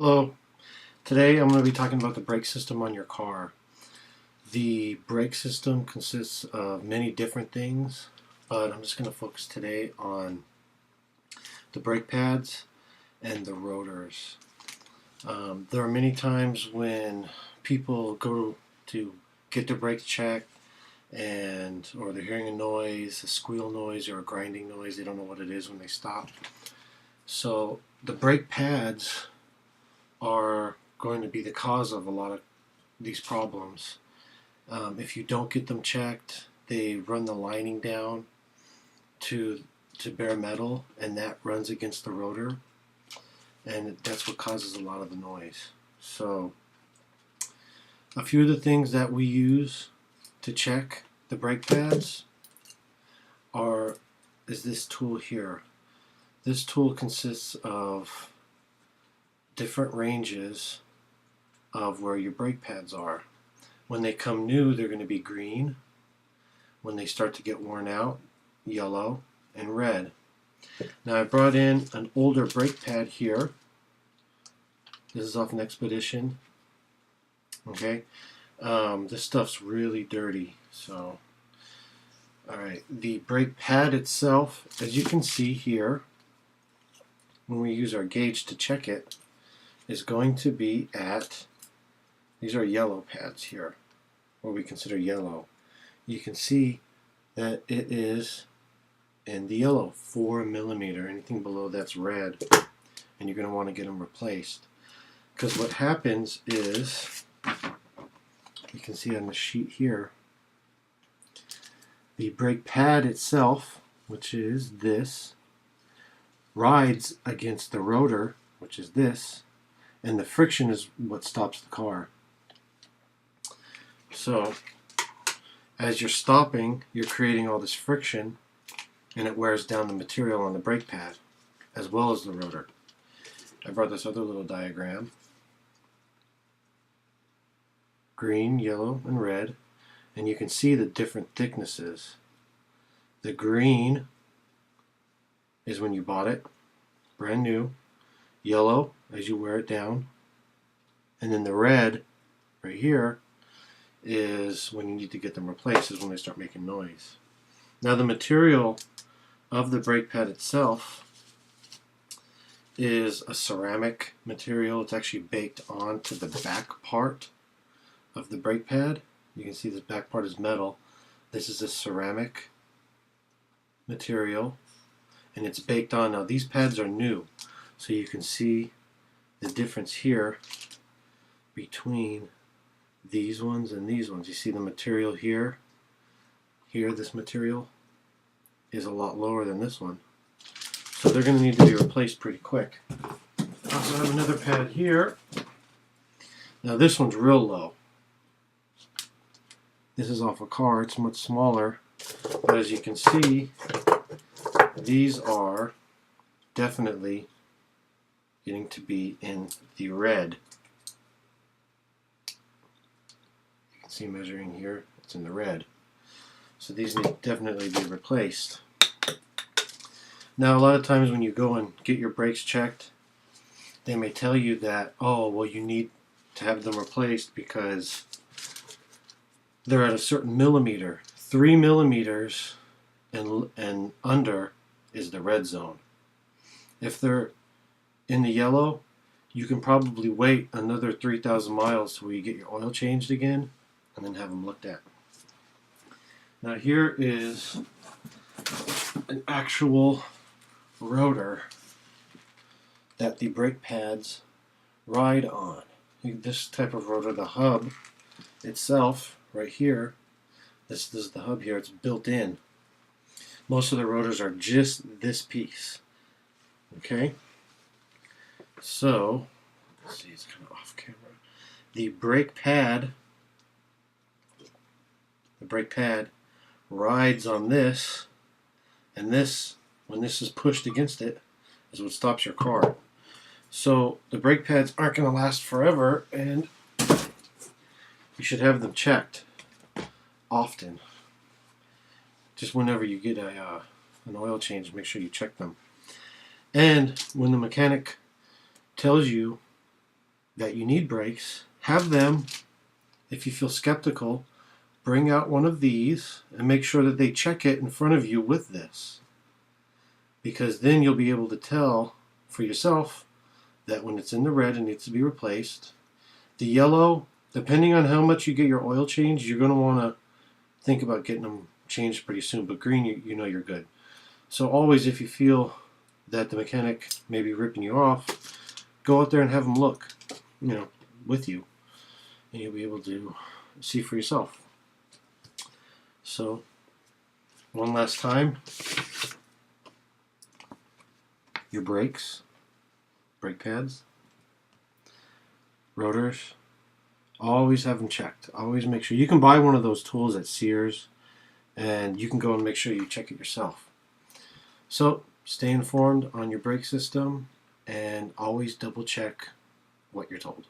Hello. Today I'm going to be talking about the brake system on your car. The brake system consists of many different things, but I'm just going to focus today on the brake pads and the rotors. There are many times when people go to get their brakes checked or they're hearing a noise, a squeal noise or a grinding noise. They don't know what it is when they stop. So the brake pads are going to be the cause of a lot of these problems. If you don't get them checked, they run the lining down to bare metal, and that runs against the rotor, and that's what causes a lot of the noise. So a few of the things that we use to check the brake pads is this tool here. This tool consists of different ranges of where your brake pads are. When they come new, they're going to be green. When they start to get worn out, yellow and red. Now I brought in an older brake pad here. This is off an Expedition. Okay, this stuff's really dirty. So, alright, the brake pad itself, as you can see here, when we use our gauge to check it, is going to be at, these are yellow pads here, what we consider yellow. You can see that it is in the yellow, 4 millimeter. Anything below that's red, and you're going to want to get them replaced. Because what happens is, you can see on the sheet here, the brake pad itself, which is this, rides against the rotor, which is this, and the friction is what stops the car. So as you're stopping, you're creating all this friction, and it wears down the material on the brake pad as well as the rotor. I brought this other little diagram. Green, yellow, and red, and you can see the different thicknesses. The green is when you bought it, brand new. Yellow as you wear it down, and then the red right here is when you need to get them replaced, is when they start making noise. Now the material of the brake pad itself is a ceramic material. It's actually baked onto the back part of the brake pad. You can see this back part is metal. This is a ceramic material, and it's baked on. Now these pads are new, so you can see the difference here between these ones and these ones. You see the material here. Here, this material is a lot lower than this one. So they're going to need to be replaced pretty quick. I also have another pad here. Now this one's real low. This is off a car. It's much smaller. But as you can see, these are definitely getting to be in the red. You can see measuring here, it's in the red. So these need to definitely be replaced. Now a lot of times when you go and get your brakes checked, they may tell you that, oh, well, you need to have them replaced because they're at a certain millimeter. 3 millimeters and under is the red zone. If they're in the yellow, you can probably wait another 3,000 miles till you get your oil changed again and then have them looked at. Now here is an actual rotor that the brake pads ride on. This type of rotor, the hub itself right here, this is the hub here, it's built in. Most of the rotors are just this piece. Okay? So, let's see, it's kind of off camera. The brake pad rides on this, and this, when this is pushed against it, is what stops your car. So the brake pads aren't going to last forever, and you should have them checked often. Just whenever you get an oil change, make sure you check them. And when the mechanic tells you that you need brakes, have them, if you feel skeptical, bring out one of these and make sure that they check it in front of you with this. Because then you'll be able to tell for yourself that when it's in the red, it needs to be replaced. The yellow, depending on how much you get your oil changed, you're going to want to think about getting them changed pretty soon. But green, you know you're good. So always, if you feel that the mechanic may be ripping you off, go out there and have them look, with you, and you'll be able to see for yourself. So, one last time, your brakes, brake pads, rotors, always have them checked. Always make sure. You can buy one of those tools at Sears, and you can go and make sure you check it yourself. So, stay informed on your brake system, and always double check what you're told.